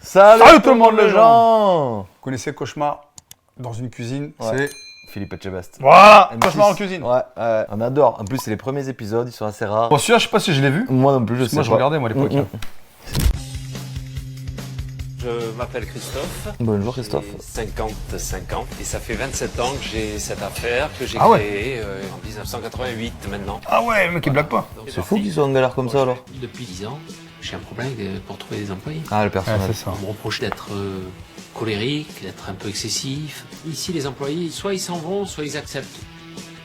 Salut tout le monde les gens. Vous connaissez Cauchemar dans une cuisine, Ouais. c'est... Philippe Etchebest. Voilà, M6. Cauchemar en cuisine. Ouais, on adore. En plus, c'est les premiers épisodes, ils sont assez rares. Bon, celui-là, je sais pas si je l'ai vu. Moi non plus, je sais Moi, je pas. regardais, moi, à l'époque. Je m'appelle Christophe. Bonjour Christophe. J'ai 55 ans et ça fait 27 ans que j'ai cette affaire que j'ai Ah ouais. créée en 1988 maintenant. Ah ouais, le mec, il blague pas. Donc, C'est fou qu'ils soient en galère comme ça alors. Depuis 10 ans, j'ai un problème pour trouver des employés. Ah, le Ouais, personnage. c'est ça. On me reproche d'être colérique, d'être un peu excessif. Ici, les employés, soit ils s'en vont, soit ils acceptent.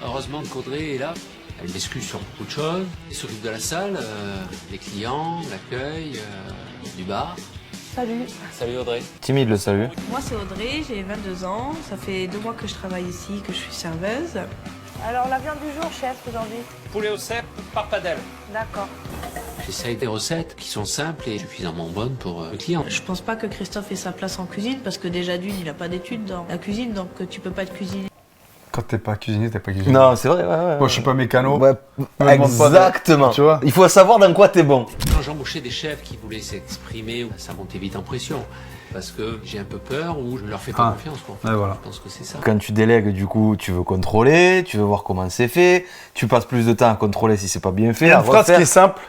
Heureusement qu'Audrey est là. Elle m'excuse sur beaucoup de choses. Elle s'occupe de la salle, des clients, l'accueil, du bar. Salut, Salut Audrey. Timide le salut. moi c'est Audrey, j'ai 22 ans, ça fait 2 mois que je travaille ici, que je suis serveuse. Alors la viande du jour, chef, aujourd'hui. Poulet au cèpe, parpadelle. D'accord. J'essaye des recettes qui sont simples et suffisamment bonnes pour le client. Je pense pas que Christophe ait sa place en cuisine parce que déjà d'une, il a pas d'études dans la cuisine, donc tu peux pas être cuisinier. Quand t'es pas cuisinier, t'es pas cuisinier. Non, c'est vrai, ouais. Moi, je suis pas mécano. Ouais, me demande pas de- exactement. tu vois. Il faut savoir dans quoi t'es bon. Quand j'embauchais des chefs qui voulaient s'exprimer, ça montait vite en pression. Parce que j'ai un peu peur ou je leur fais pas Ah. confiance. Quoi, en fait. Ouais, voilà. Je pense que c'est ça. Quand tu délègues, du coup, tu veux contrôler, tu veux voir comment c'est fait, tu passes plus de temps à contrôler si c'est pas bien fait. Il y a à une phrase refaire. qui est simple.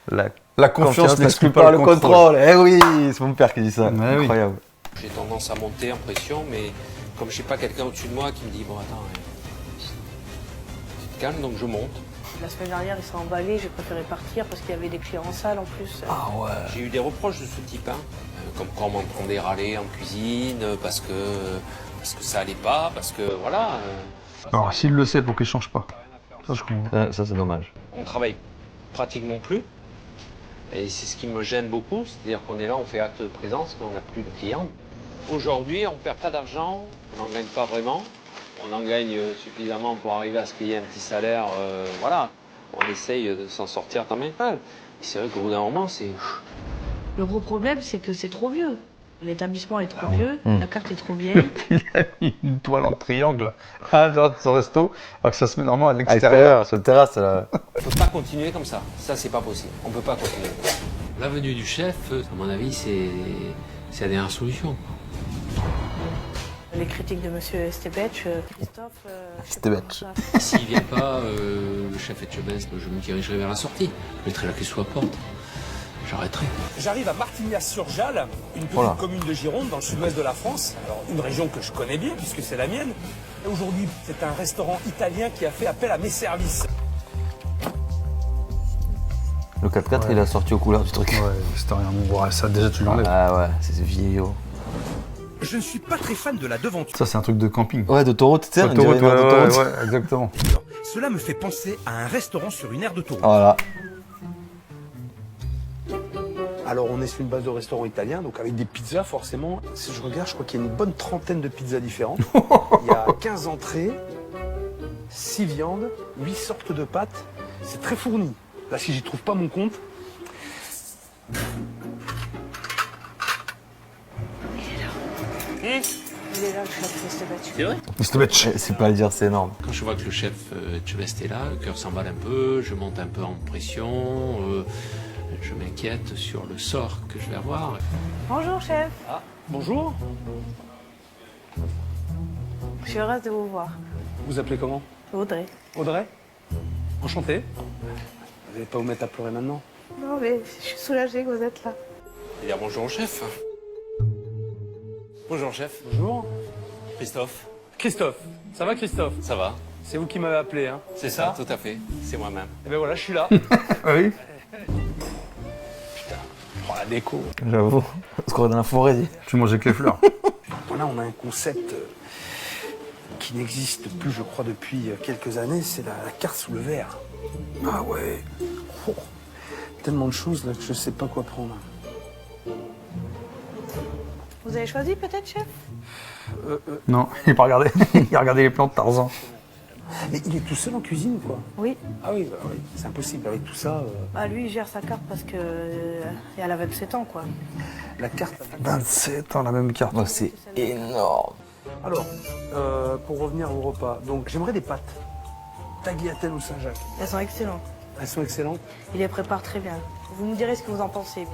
La La confiance n'exclut pas le contrôle. Eh oui, c'est mon père qui dit ça. Ouais, oui. Incroyable. J'ai tendance à monter en pression, mais comme j'ai pas quelqu'un au-dessus de moi qui me dit bon attends, tu te calmes, donc je monte. La semaine dernière, il s'est emballé, j'ai préféré partir parce qu'il y avait des clients en salle en plus. Ah ouais. J'ai eu des reproches de ce type, comme quand on m'entendait râler en cuisine parce que ça allait pas, parce que voilà. Alors, s'il le sait, pour qu'il change pas. Ça, je comprends. Ça c'est dommage. On travaille pratiquement plus. Et c'est ce qui me gêne beaucoup, c'est-à-dire qu'on est là, on fait acte de présence, mais on n'a plus de clients. Aujourd'hui, on ne perd pas d'argent, on n'en gagne pas vraiment. On en gagne suffisamment pour arriver à ce qu'il y ait un petit salaire, voilà. On essaye de s'en sortir quand même. Et c'est vrai qu'au bout d'un moment, c'est... Le gros problème, c'est que c'est trop vieux. L'établissement est trop vieux, la carte est trop vieille. Il a mis une toile en triangle à l'intérieur de son resto, alors que ça se met normalement à À l'extérieur. l'extérieur, sur la terrasse, là. On ne peut pas continuer comme ça. Ça, c'est pas possible. On ne peut pas continuer. La venue du chef, à mon avis, c'est la dernière solution. Les critiques de monsieur Estebetch, Christophe... Estebetch. S'il vient pas, le chef Etchebest, je me dirigerai vers la sortie. Je mettrai la clé sous la porte. J'arrêterai. J'arrive à Martignas-sur-Jalles, une petite Voilà. commune de Gironde, dans le sud-ouest de la France. Alors, une région que je connais bien, puisque c'est la mienne. Et aujourd'hui, c'est un restaurant italien qui a fait appel à mes services. Le 4x4, il a sorti aux couleurs du truc. Ouais, c'est rien, bon, ouais, ça, déjà, tu l'enlèves. Ah ouais, c'est vieillot. Je ne suis pas très fan de la devanture. Ça, c'est un truc de camping. Ouais, d'autoroute, tu sais, on Autoroute, dirait une aire d'autoroute. ouais, exactement. Cela me fait penser à un restaurant sur une aire d'autoroute. Voilà. Alors, on est sur une base de restaurant italien, donc avec des pizzas, forcément. Si je regarde, je crois qu'il y a une bonne trentaine de pizzas différentes. Il y a 15 entrées, 6 viandes, 8 sortes de pâtes. C'est très fourni. Là, si j'y trouve pas mon compte... Il est là, le chef Estebetch. Estebetch. C'est pas à le dire, c'est énorme. Quand je vois que le chef Etchebest est là, le cœur s'emballe un peu, je monte un peu en pression, je m'inquiète sur le sort que je vais avoir. Bonjour chef, Bonjour, je suis heureuse de vous voir. vous appelez comment? Audrey. Audrey? Enchanté. Vous n'allez pas vous mettre à pleurer maintenant? Non mais je suis soulagée que vous êtes là. Et dire bonjour au chef. Bonjour chef. Bonjour. Christophe. Christophe. Ça va Christophe? Ça va? C'est vous qui m'avez appelé, hein? C'est ça, tout à fait. C'est moi-même. Et ben voilà, je suis là. Ah oui. Oh, la déco. J'avoue. On se croirait dans la forêt, dis. Tu manges avec les fleurs. Voilà, on a un concept qui n'existe plus, je crois, depuis quelques années, c'est la carte sous le verre. Ah ouais. Oh, tellement de choses là que je sais pas quoi prendre. Vous avez choisi peut-être chef? Non, il n'a pas regardé. Il a regardé les plans de Tarzan. Mais il est tout seul en cuisine, quoi. Oui. Ah oui, bah oui, c'est impossible avec tout ça. Bah lui il gère sa carte parce que elle a 27 ans quoi. La carte. 27 ans, la même carte. Oh, c'est énorme. Alors, pour revenir au repas, donc j'aimerais des pâtes. Tagliatelle ou Saint-Jacques. Elles sont excellentes. Elles sont excellentes. Il les prépare très bien. Vous me direz ce que vous en pensez.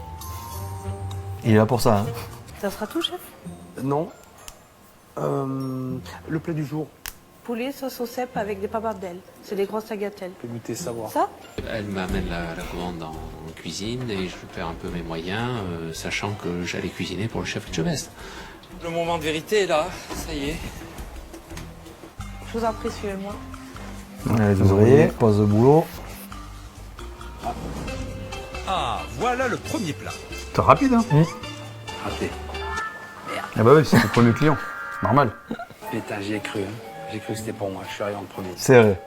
Il est là pour ça, hein. Ça sera tout, chef? Non. Le plat du jour. Poulet, sauce au cèpe avec des papardelles. C'est des grosses tagliatelles. Je peux goûter, savoir. Ça? Elle m'amène la commande en cuisine et je perds un peu mes moyens, sachant que j'allais cuisiner pour le chef Etchebest. Le moment de vérité est là, ça y est. Je vous en prie, suivez-moi. Les ouvriers, pose de boulot. Ah, voilà le premier plat. C'est rapide, hein? Raté. Ah bah oui, c'est le premier client. Normal. Putain, j'y ai cru. Hein. J'ai cru que c'était pour moi. Je suis arrivé en premier. C'est vrai.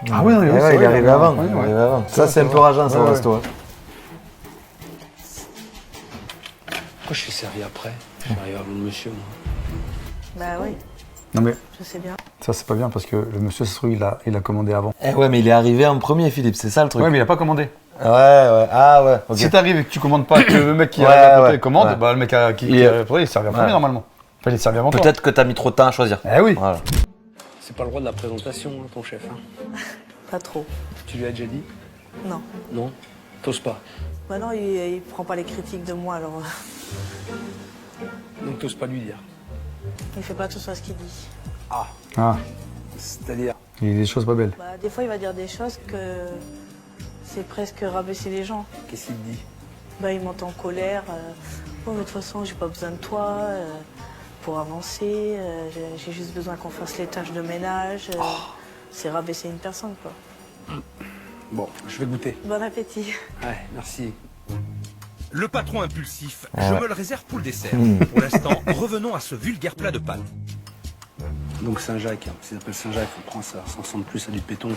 Ah ouais, non, Eh oui, ouais, c'est il vrai, est arrivé ouais, avant. ouais, il est ouais. arrivé avant. Ça, Ouais, c'est un c'est peu vrai. rageant, ça, Ouais, au ouais. resto. hein. Pourquoi je suis servi après? Je suis arrivé avant le monsieur, moi. Bah oui, Non mais je sais bien. ça c'est pas bien parce que le monsieur, ça se trouve, il a commandé avant. Eh ouais, mais il est arrivé en premier, Philippe, c'est ça le truc. Ouais, mais il a pas commandé. Ouais, ouais. Ah ouais, ok. Si t'arrives et que tu commandes pas, que le mec qui Ouais, arrive à côté ouais, commande, ouais. bah le mec qui Il est- arrive après, il servi en premier Ouais. normalement. Enfin, il est servi avant toi. Peut-être que t'as mis trop de temps à choisir. Eh oui. Voilà. C'est pas le roi de la présentation, hein, ton chef. Hein. Pas trop. Tu lui as déjà dit? Non. Non. T'oses pas. Bah non, il prend pas les critiques de moi, alors Donc t'oses pas lui dire. il fait pas attention à ce qu'il dit. Ah. Ah, C'est-à-dire? il y a des choses pas belles. Bah, des fois, il va dire des choses que c'est presque rabaisser les gens. Qu'est-ce qu'il te dit? Bah, il monte en colère. Oh, mais de toute façon, j'ai pas besoin de toi pour avancer. J'ai juste besoin qu'on fasse les tâches de ménage. C'est rabaisser une personne, quoi. Bon, je vais goûter. Bon appétit. Ouais, merci. Le patron impulsif, Ah je ouais. me le réserve pour le dessert. Pour l'instant, revenons à ce vulgaire plat de pâtes. Donc Saint-Jacques, hein. Ça s'appelle Saint-Jacques, faut prendre ça. Ça ressemble plus à du pétoncle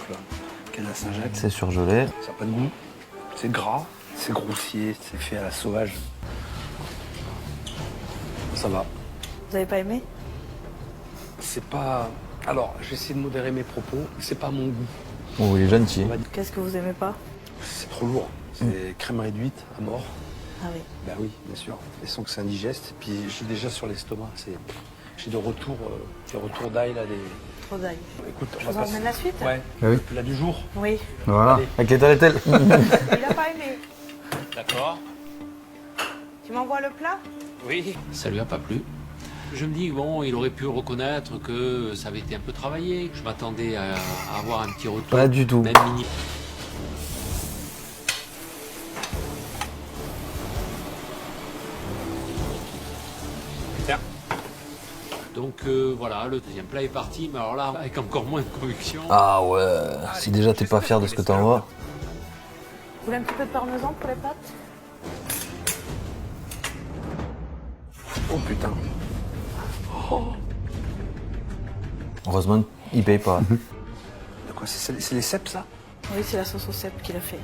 qu'à la Saint-Jacques. C'est surgelé. Ça n'a pas de goût. C'est gras, c'est grossier, c'est fait à la sauvage. Ça va. Vous avez pas aimé? C'est pas... Alors, j'essaie de modérer mes propos. C'est pas mon goût. Oh, il est gentil. On va dire- Qu'est-ce que vous aimez pas? C'est trop lourd. C'est crème réduite à mort. Ah oui. Bah oui, bien sûr. Et sans que c'est indigeste. Puis j'ai déjà sur l'estomac. J'ai des retours d'ail là. Trop d'ail. Écoute, Je on vous va passer. emmène la suite? Ouais. Ah oui. Le plat du jour. Oui. Voilà. Allez. Avec les taletelles. Il a pas aimé. D'accord. Tu m'envoies le plat? Oui. Ça lui a pas plu. Je me dis, bon, il aurait pu reconnaître que ça avait été un peu travaillé, que je m'attendais à avoir un petit retour. Pas du tout. Même mini. Tiens. Donc voilà, le deuxième plat est parti, mais alors là, avec encore moins de conviction. Ah ouais. Si déjà t'es pas fier de ce que t'envoies. Vous voulez un petit peu de parmesan pour les pâtes? Oh putain. Heureusement, il paye pas. De quoi? C'est les cèpes, ça? Oui, c'est la sauce au cèpe qu'il a fait.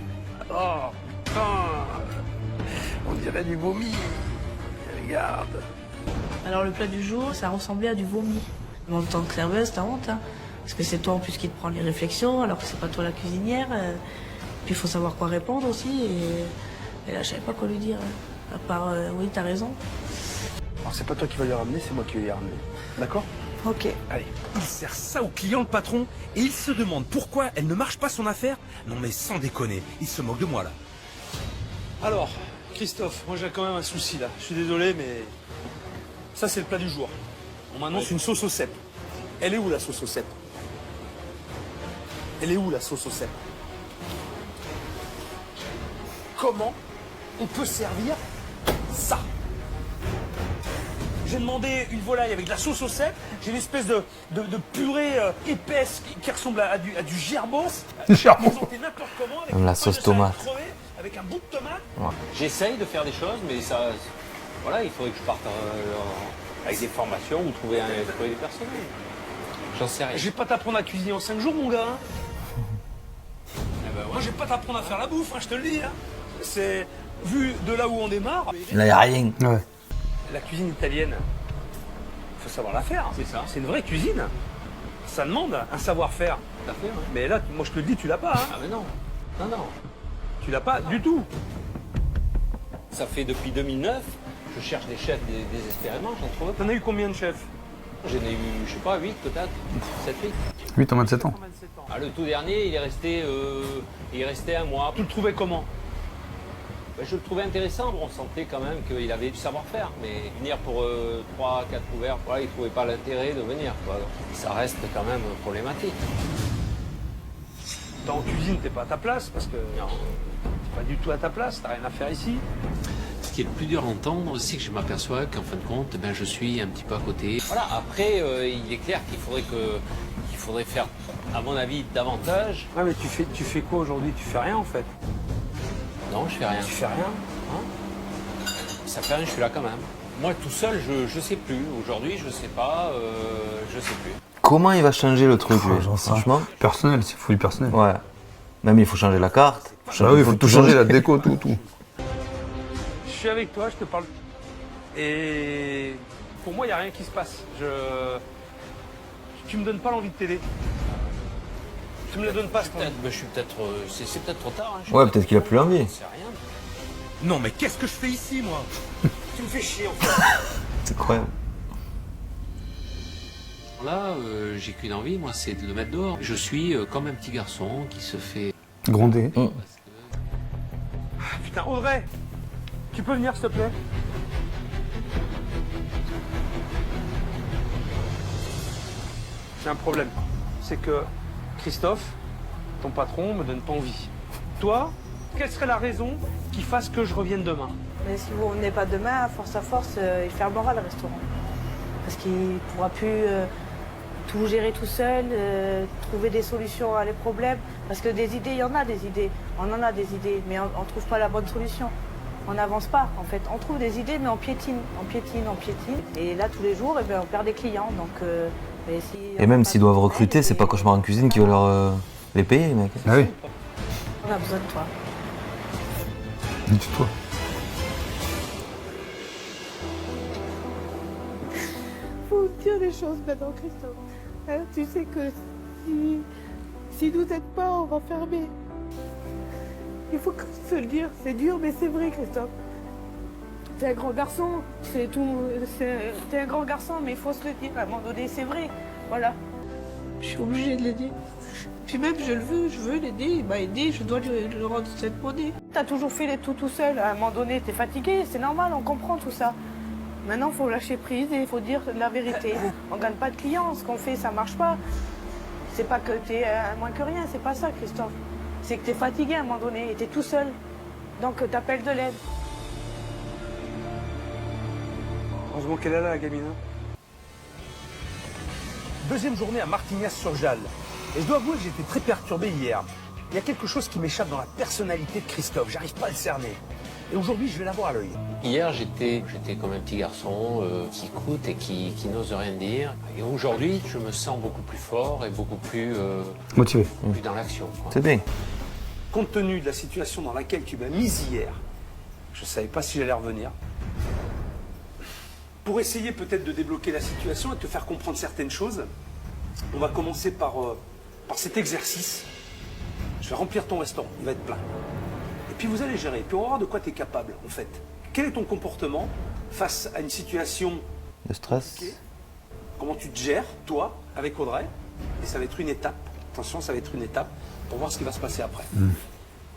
Oh putain. On dirait du vomi. Regarde. Alors le plat du jour, ça ressemblait à du vomi. Mais en tant que serveuse, t'as honte, hein. Parce que c'est toi en plus qui te prends les réflexions, alors que c'est pas toi la cuisinière. Puis il faut savoir quoi répondre aussi. Et là, je savais pas quoi lui dire. À part, oui, t'as raison. Alors c'est pas toi qui vas lui ramener, c'est moi qui vais lui ramener. D'accord? Ok. Allez. Il sert ça au client, le patron, et il se demande pourquoi elle ne marche pas son affaire. Non mais sans déconner, il se moque de moi là. Alors, Christophe, moi j'ai quand même un souci là. Je suis désolé, mais ça c'est le plat du jour. On m'annonce une sauce au cèpe. Elle est où la sauce au cèpe? Elle est où la sauce au cèpe? Comment on peut servir ça? J'ai demandé une volaille avec de la sauce au cèpe. J'ai une espèce de purée épaisse qui ressemble à du gerbos. Gerbos. Présenté n'importe comment avec Comme une la feuille sauce de salade tomate. crevée, avec un bout de tomate. J'essaye de faire des choses, mais ça. Voilà, il faudrait que je parte avec des formations ou trouver des personnels. J'en sais rien. Je vais pas t'apprendre à cuisiner en 5 jours, mon gars. Hein. Eh ben, ouais. Moi, je vais pas t'apprendre à faire la bouffe, hein, je te le dis. Hein. C'est vu de là où on démarre. Là, y a rien. Ouais. La cuisine italienne, faut savoir la faire. C'est ça. C'est une vraie cuisine. Ça demande un savoir-faire. Tout à fait, ouais. Mais là, moi, je te le dis, tu l'as pas. Hein. Ah mais non. Non, non. Tu l'as pas du tout. Ça fait depuis 2009, je cherche des chefs désespérément, j'en trouve pas. T'en as eu combien de chefs? J'en ai eu, je sais pas, 8 peut-être, 7, 8. 8 en 27 ans. Ah, le tout dernier, il est resté un mois. Tu le trouvais comment? Je le trouvais intéressant, on sentait quand même qu'il avait du savoir-faire, mais venir pour 3-4 couverts, voilà, il ne trouvait pas l'intérêt de venir, quoi. Donc, ça reste quand même problématique. T'es en cuisine, t'es pas à ta place, parce que t'es pas du tout à ta place, t'as rien à faire ici. Ce qui est le plus dur à entendre, c'est que je m'aperçois qu'en fin de compte, ben, je suis un petit peu à côté. Voilà, après, il est clair qu'il faudrait faire, à mon avis, davantage. Ouais, mais tu fais quoi aujourd'hui? Tu fais rien en fait. Non, je fais rien. Tu fais rien. Ça fait rien, je suis là quand même. Moi, tout seul, je sais plus. Aujourd'hui, je sais pas, je sais plus. Comment il va changer le truc, lui, j'en sais franchement? Personnel, c'est fou du personnel. Ouais. Même il faut changer la carte. Ah oui, il faut tout changer, la déco, tout. Je suis avec toi, je te parle. Et pour moi, il n'y a rien qui se passe. Tu me donnes pas l'envie de t'aider. Tu me la donnes pas, ce temps. Je suis peut-être, c'est peut-être trop tard. Hein, je suis Ouais, peut-être qu'il a plus envie. C'est rien. Non mais qu'est-ce que je fais ici moi? Tu me fais chier en fait. C'est incroyable. Là, j'ai qu'une envie, moi, c'est de le mettre dehors. Je suis comme un petit garçon qui se fait... Grondé. Putain, Audrey, tu peux venir s'il te plaît? J'ai un problème. C'est que Christophe, ton patron, me donne pas envie. Toi, quelle serait la raison qui fasse que je revienne demain? Mais si vous revenez pas demain, à force, il fermera le restaurant. Parce qu'il ne pourra plus tout gérer tout seul, trouver des solutions à les problèmes. Parce que des idées, il y en a des idées. On en a des idées, mais on ne trouve pas la bonne solution. On n'avance pas, en fait. On trouve des idées, mais on piétine, on piétine, on piétine. Et là, tous les jours, eh bien, on perd des clients. Donc, mais si Et même s'ils doivent recruter, c'est pas Cauchemar en cuisine qui va leur les payer, les mecs. Ah oui, on a besoin de toi. dis-toi. Faut dire les choses maintenant, Christophe. Hein, tu sais que si nous n'aide pas, on va fermer. Il faut se le dire. C'est dur, mais c'est vrai, Christophe. T'es un grand garçon. C'est tout. T'es un grand garçon, mais il faut se le dire. À un moment donné, c'est vrai. Voilà. Je suis obligée de l'aider. Puis même, je veux l'aider. Il m'a aidé. Je dois lui rendre cette monnaie. T'as toujours fait les tout seul. À un moment donné, t'es fatigué. C'est normal. On comprend tout ça. Maintenant, il faut lâcher prise et il faut dire la vérité. On ne gagne pas de clients, ce qu'on fait, ça ne marche pas. C'est pas que tu es moins que rien, c'est pas ça, Christophe. C'est que tu es fatigué à un moment donné et tu es tout seul. Donc, tu appelles de l'aide. Heureusement qu'elle est là, la gamine. Deuxième journée à Martignas-sur-Jalles. Et je dois avouer que j'étais très perturbé hier. Il y a quelque chose qui m'échappe dans la personnalité de Christophe. J'arrive pas à le cerner. Et aujourd'hui, je vais l'avoir à l'œil. Hier, j'étais comme un petit garçon qui écoute et qui n'ose rien dire. Et aujourd'hui, je me sens beaucoup plus fort et beaucoup plus, Motivé. plus dans l'action, quoi. C'est bien. Compte tenu de la situation dans laquelle tu m'as mise hier, je ne savais pas si j'allais revenir. Pour essayer peut-être de débloquer la situation et te faire comprendre certaines choses, on va commencer par cet exercice. Je vais remplir ton restaurant, il va être plein. Et puis vous allez gérer, puis on va voir de quoi tu es capable en fait. Quel est ton comportement face à une situation Le stress. compliquée? Comment tu te gères, toi, avec Audrey? Et ça va être une étape, attention, ça va être une étape pour voir ce qui va se passer après.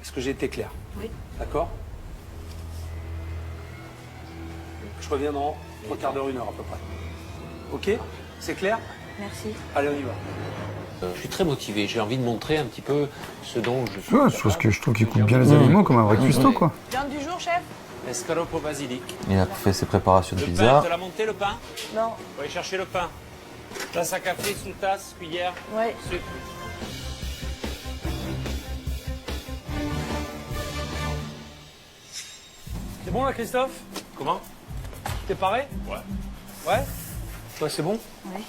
Est-ce que j'ai été clair? Oui. D'accord? Je reviens dans 3 quarts d'heure, 1 heure à peu près. Ok? C'est clair? Merci. Allez, on y va. Je suis très motivé, j'ai envie de montrer un petit peu ce dont je suis. Ouais, parce que je trouve qu'il coupe bien les aliments comme un vrai cuistot, quoi. Viande du jour, chef? Escalope au basilic. Il a fait ses préparations de Le pain, pizza. tu l'as monté le pain? Non. Faut aller chercher le pain. Tasse à café, sous-tasse, cuillère, Ouais. sucre. C'est bon là, Christophe? Comment? T'es paré? Ouais. Ouais? Toi, c'est bon? Oui.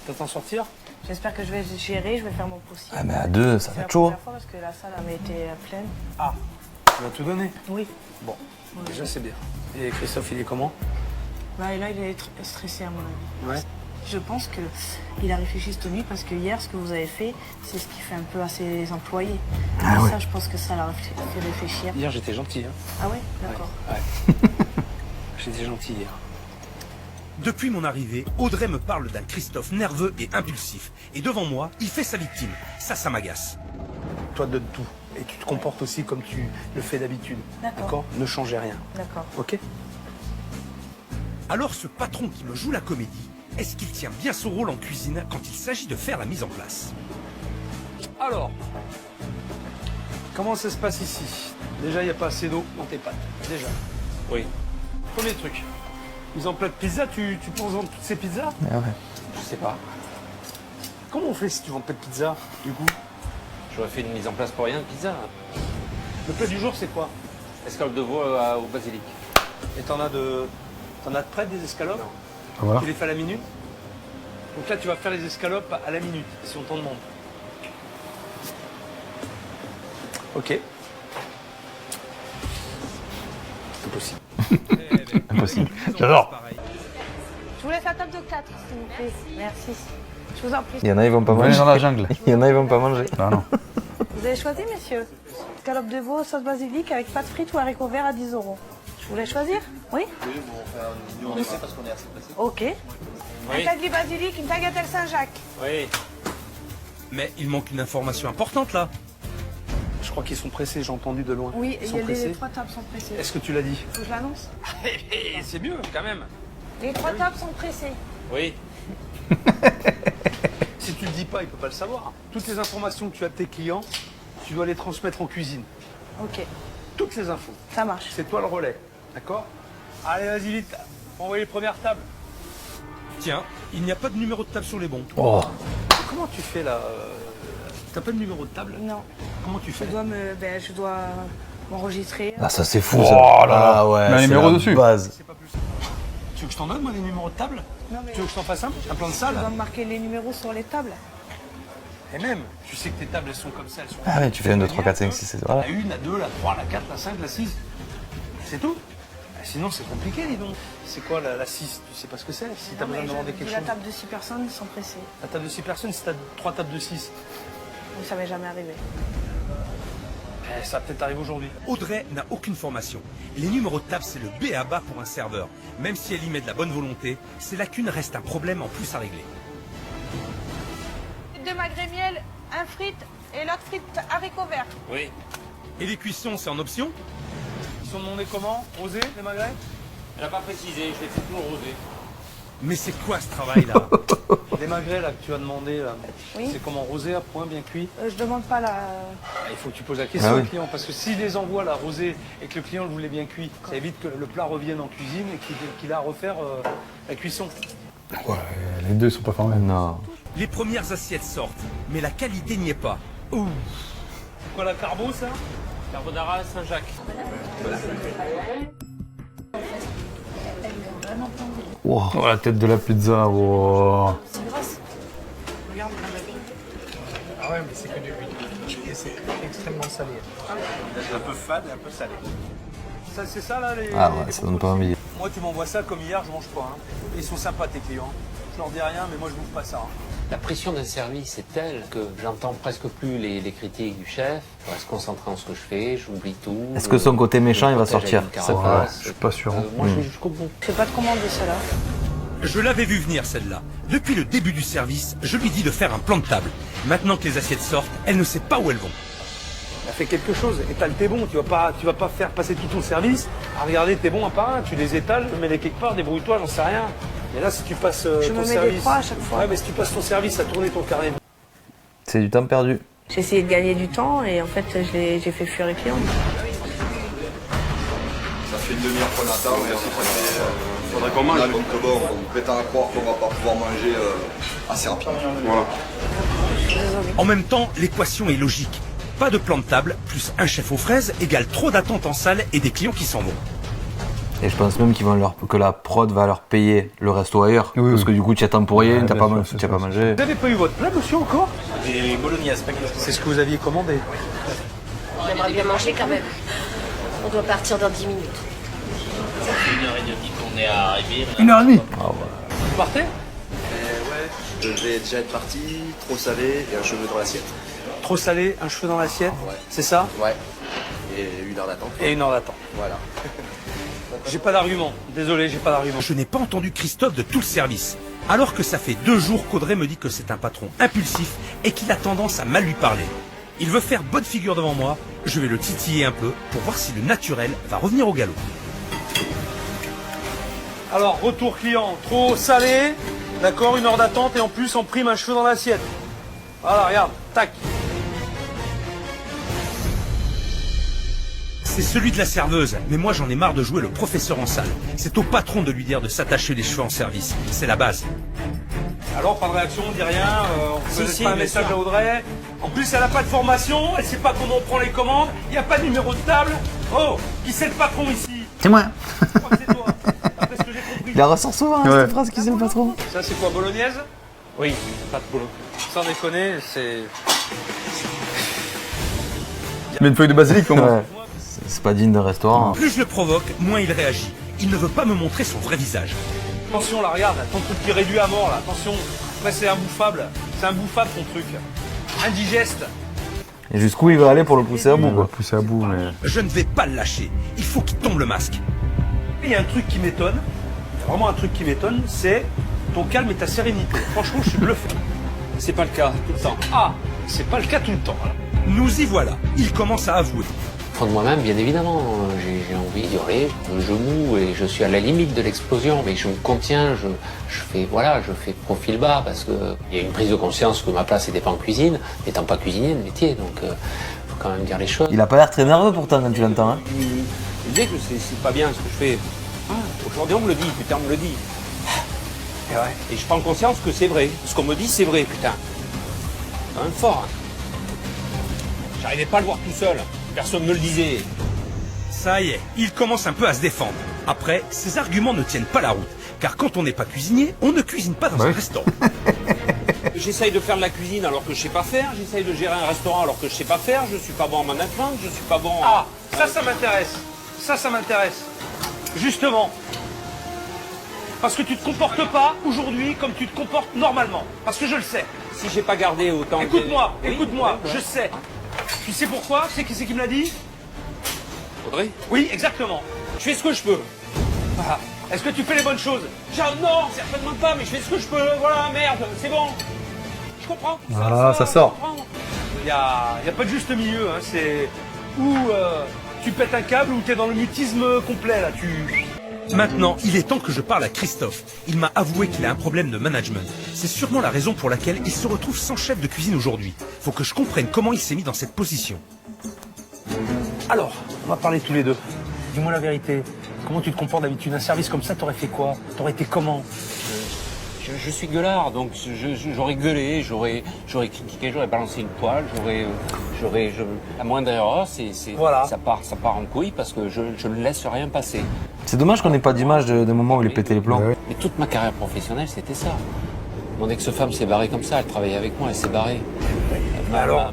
T'as t'en sortir? J'espère que je vais gérer, je vais faire mon possible. Ah, mais à deux, ça C'est va la être chaud. première fois parce que la salle avait été pleine. Ah, tu vas tout donner? Oui. Bon, déjà c'est bien. Et Christophe, il est comment? Bah, et là, il est stressé à mon avis. Ouais. Je pense qu'il a réfléchi cette nuit parce que hier, ce que vous avez fait, c'est ce qui fait un peu à ses employés. Ah Et ouais. ça, je pense que ça l'a fait réfléchir. Hier, j'étais gentil. Hein. Ah ouais? D'accord. Ouais. J'étais gentil hier. Depuis mon arrivée, Audrey me parle d'un Christophe nerveux et impulsif. Et devant moi, il fait sa victime. Ça m'agace. Toi, donne tout. Et tu te comportes aussi comme tu le fais d'habitude. D'accord. Ne changez rien. D'accord. Ok? Alors ce patron qui me joue la comédie, est-ce qu'il tient bien son rôle en cuisine quand il s'agit de faire la mise en place? Alors, comment ça se passe ici? Déjà, il n'y a pas assez d'eau dans tes pâtes. Déjà. Oui. Premier truc. Mise en plat de pizza, tu penses vendre toutes ces pizzas? Ah ouais. Je sais pas. Comment on fait si tu vends pas de pizza, du coup? J'aurais fait une mise en place pour rien de pizza. Le plat du jour, c'est quoi? Escalope de veau au basilic. Et t'en as de prêtes des escalopes? Non. Voilà. Tu les fais à la minute? Donc là, tu vas faire les escalopes à la minute, si on t'en demande. Ok. C'est possible. Impossible. J'adore. Je vous laisse la table de 4, s'il vous plaît. Merci. Je vous en prie. Il y en a, ils vont pas On va aller manger. dans la jungle. Il y en a, ils vont pas manger. Non, non. Vous avez choisi, messieurs? Escalope de veau, sauce basilic avec pâtes frites ou haricots verts à 10 €. Je voulais choisir? Oui? Oui, bon, on fait un numéro parce qu'on est assez pressé. Ok. Oui. Un taglier basilic, une tagliatelle Saint-Jacques. Oui. Mais il manque une information importante là. Je crois qu'ils sont pressés, j'ai entendu de loin. Oui, Ils sont les pressés. 3 tables sont pressées. Est-ce que tu l'as dit? Faut que je l'annonce? C'est mieux, quand même. Les 3 tables sont pressées. Oui. Si tu le dis pas, il peut pas le savoir. Toutes les informations que tu as de tes clients, tu dois les transmettre en cuisine. Ok, Toutes les infos. ça marche. C'est toi le relais, d'accord? Allez, vas-y vite. Envoyez les premières tables. Tiens, il n'y a pas de numéro de table sur les bons. Oh. Comment tu fais là T'as pas de numéro de table? Non, Comment tu fais? je dois m'enregistrer. Ah, ça, c'est fou, Oh ça. là là. Ah ouais. Mais un c'est numéro la dessus. Base. C'est pas plus simple. Tu veux que je t'en donne, moi, les numéros de table? Non, mais Tu veux que je t'en fasse un plan de je salle? dois me marquer les numéros sur les tables. Et même, tu sais que tes tables, elles sont comme ça. Elles sont Ah ouais, tu fais 1, 2, 3, 4, 5, 6, 7. Voilà. La 1, la 2, la 3, la 4, la 5, la 6. C'est tout. Sinon, c'est compliqué, dis donc. C'est quoi la 6? Tu sais pas ce que c'est? Si t'as Non, besoin mais de demander je quelque dis chose. la table de 6 personnes, ils sont pressés. La table de 6 personnes, si t'as 3 tables de 6. Mais ça m'est jamais arrivé. Ça va peut-être arriver aujourd'hui. Audrey n'a aucune formation. Les numéros de table, c'est le B à bas pour un serveur. Même si elle y met de la bonne volonté, ces lacunes restent un problème en plus à régler. 2 magrets miel, un frite et l'autre frite haricots verts. Oui. Et les cuissons, c'est en option? Ils sont demandés comment? Rosé, les magrets? Elle n'a pas précisé, je l'ai fait tout en rosé. Mais c'est quoi ce travail-là? Les magrets là que tu as demandé là, Oui. c'est comment? Rosé à point, bien cuit? Je demande pas la... Il faut que tu poses la question Ah au oui. client, parce que s'il les envoie la rosée et que le client le voulait bien cuit, ça évite que le plat revienne en cuisine et qu'il a à refaire la cuisson. Ouais, les deux sont pas formés. Non. Les premières assiettes sortent, mais la qualité n'y est pas. Ouh. C'est quoi la carbo ça? Carbonara Saint-Jacques. Wow. Oh, la tête de la pizza. Wow. C'est grosse. Regarde, Ah ouais, mais c'est que du huile. Et c'est extrêmement salé. Un peu fade et un peu salé. Ça, c'est ça là les. Ah ouais, les ça donne pas envie. Moi, tu m'envoies ça comme hier, je mange pas. Hein. Ils sont sympas tes clients. Je leur dis rien, mais moi je bouffe pas ça. Hein. La pression d'un service est telle que j'entends presque plus les critiques du chef. Je reste concentré en ce que je fais, j'oublie tout. Est-ce que son côté méchant, il va sortir? Ça Ouais, je suis pas sûr. Moi, je vais jusqu'au bout. je fais pas de commande de cela. Je l'avais vu venir celle-là. Depuis le début du service, je lui dis de faire un plan de table. Maintenant que les assiettes sortent, elle ne sait pas où elles vont. T'as fait quelque chose, étale tes bons. Tu vas pas faire passer tout ton service à regarder tes bons un par un. Tu les étales, mets-les quelque part, débrouille-toi, j'en sais rien. Mais là, si tu passes Je ton me mets service. des 3 à chaque fois. Ouais, mais si tu passes ton service à tourner ton carnet. C'est du temps perdu. J'ai essayé de gagner du temps et en fait, j'ai fait fuir les clients. Ça fait une demi-heure qu'on attend et faudrait qu'on mange. Donc bon, on prétend à croire qu'on va pas pouvoir manger assez rapidement. Voilà. En même temps, l'équation est logique. Pas de plan de table, plus un chef aux fraises, égale trop d'attentes en salle et des clients qui s'en vont. Et je pense même que la prod va leur payer le resto ailleurs. Oui, parce oui. que du coup, tu attends pour rien, Ouais, t'as bien pas, sûr, tu as c'est pas ça. mangé. Vous n'avez pas eu votre plat, monsieur, encore? Des bolognaises, C'est ce que vous aviez commandé. On aimerait bien manger quand même. On doit partir dans 10 minutes. Ça fait 1h30 qu'on est arrivé. 1h30. Vous partez? Ouais, je vais déjà être parti, trop salé et un cheveu dans l'assiette. Trop salé, un cheveu dans l'assiette, Ouais. c'est ça? Ouais. Et 1 heure d'attente. Et 1 heure d'attente. Voilà. J'ai pas d'argument. Désolé, j'ai pas d'argument. Je n'ai pas entendu Christophe de tout le service. Alors que ça fait 2 jours qu'Audrey me dit que c'est un patron impulsif et qu'il a tendance à mal lui parler. Il veut faire bonne figure devant moi, je vais le titiller un peu pour voir si le naturel va revenir au galop. Alors, retour client, trop salé, d'accord, 1 heure d'attente et en plus on prime un cheveu dans l'assiette. Voilà, regarde, tac. C'est celui de la serveuse, mais moi j'en ai marre de jouer le professeur en salle. C'est au patron de lui dire de s'attacher les cheveux en service, c'est la base. Alors, pas de réaction, on dit rien, on Si, ne si, pas un bien message sûr. à Audrey. En plus, elle n'a pas de formation, elle sait pas comment on prend les commandes, il n'y a pas de numéro de table. Oh, qui c'est le patron ici? C'est moi. Je crois que c'est toi, d'après ce que j'ai compris. Il la ressort souvent, hein, cette phrase, qui c'est le patron. Ça, c'est quoi, bolognaise? Oui, pas de boulot. Sans déconner, c'est... Mais une feuille de basilic au moins. Ouais. C'est pas digne d'un restaurant. Plus je le provoque, moins il réagit. Il ne veut pas me montrer son vrai visage. Attention, là, regarde, ton truc qui est réduit à mort, là, attention. Après, c'est imbouffable. C'est imbouffable, ton truc. Indigeste. Et jusqu'où il va aller pour le pousser à bout, On va quoi. pousser à bout, mais... Je ne vais pas le lâcher. Il faut qu'il tombe le masque. Il y a un truc qui m'étonne, il y a vraiment un truc qui m'étonne, c'est ton calme et ta sérénité. Franchement, je suis bluffé. C'est pas le cas tout le temps. Ah, c'est pas le cas tout le temps. Hein. Nous y voilà. Il commence à avouer. Au fond de moi-même, bien évidemment, j'ai envie d'y hurler, je moue et je suis à la limite de l'explosion, mais je me contiens, je fais profil bas parce que il y a une prise de conscience que ma place n'était pas en cuisine, n'étant pas cuisinier de métier, donc faut quand même dire les choses. Il a pas l'air très nerveux pourtant quand tu l'entends. Hein. Il dit que c'est pas bien ce que je fais. Ah, aujourd'hui on me le dit, putain, on me le dit. Et, ouais. Et je prends conscience que c'est vrai. Ce qu'on me dit, c'est vrai, putain. C'est quand même fort. Hein. J'arrivais pas à le voir tout seul. Personne ne me le disait. Ça y est, il commence un peu à se défendre. Après, ses arguments ne tiennent pas la route. Car quand on n'est pas cuisinier, on ne cuisine pas dans un restaurant. J'essaye de faire de la cuisine alors que je sais pas faire. J'essaye de gérer un restaurant alors que je sais pas faire. Je suis pas bon en management. Je suis pas bon en... Ah, ça m'intéresse. Ça m'intéresse. Justement. Parce que tu te comportes pas aujourd'hui comme tu te comportes normalement. Parce que je le sais. Si j'ai pas gardé autant... Écoute-moi, Oui, écoute-moi, ouais, ouais. je sais. Tu sais pourquoi? C'est qui c'est qui me l'a dit? Audrey, Oui, exactement. je fais ce que je peux. Voilà. Est-ce que tu fais les bonnes choses? Genre, non, certainement pas, mais je fais ce que je peux. Voilà, merde, c'est bon. Je comprends. Voilà, ça sort. je comprends. Il y a pas de juste milieu. Hein. C'est où tu pètes un câble ou t'es dans le mutisme complet là. Maintenant, il est temps que je parle à Christophe. Il m'a avoué qu'il a un problème de management. C'est sûrement la raison pour laquelle il se retrouve sans chef de cuisine aujourd'hui. Faut que je comprenne comment il s'est mis dans cette position. Alors, on va parler tous les deux. Dis-moi la vérité. Comment tu te comportes d'habitude? Un service comme ça, t'aurais fait quoi? T'aurais été comment? Je suis gueulard, donc j'aurais gueulé, j'aurais critiqué, j'aurais balancé une poêle, la moindre erreur, Voilà. ça part en couille parce que je ne laisse rien passer. C'est dommage qu'on n'ait pas d'image de moment où il pétait les plombs. Mais toute ma carrière professionnelle, c'était ça. Mon ex-femme s'est barrée comme ça, elle travaillait avec moi, elle s'est barrée.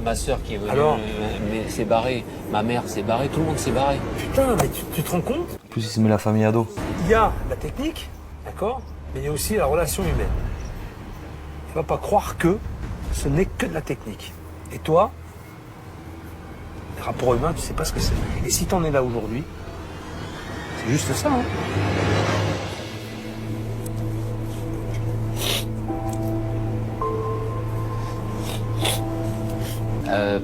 Ma sœur qui est venue s'est barrée, ma mère s'est barrée, tout le monde s'est barré. Putain, mais tu te rends compte? En plus, il se met la famille à dos. Il y a la technique, d'accord? Mais il y a aussi la relation humaine. Tu vas pas croire que ce n'est que de la technique. Et toi, les rapports humains, tu sais pas ce que c'est. Et si t'en es là aujourd'hui, c'est juste ça. Hein.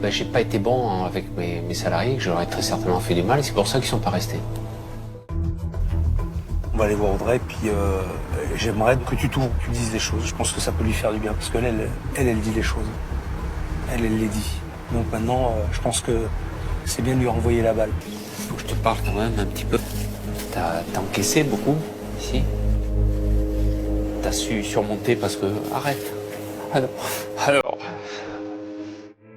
J'ai pas été bon avec mes salariés, que j'aurais très certainement fait du mal, et c'est pour ça qu'ils sont pas restés. On va aller voir Audrey, puis j'aimerais que tu t'ouvres, que tu dises des choses. Je pense que ça peut lui faire du bien, parce qu'elle elle dit les choses. Elle les dit. Donc maintenant, je pense que c'est bien de lui renvoyer la balle. Faut que je te parle quand même un petit peu. T'as encaissé beaucoup, ici. T'as su surmonter parce que... Arrête. Alors...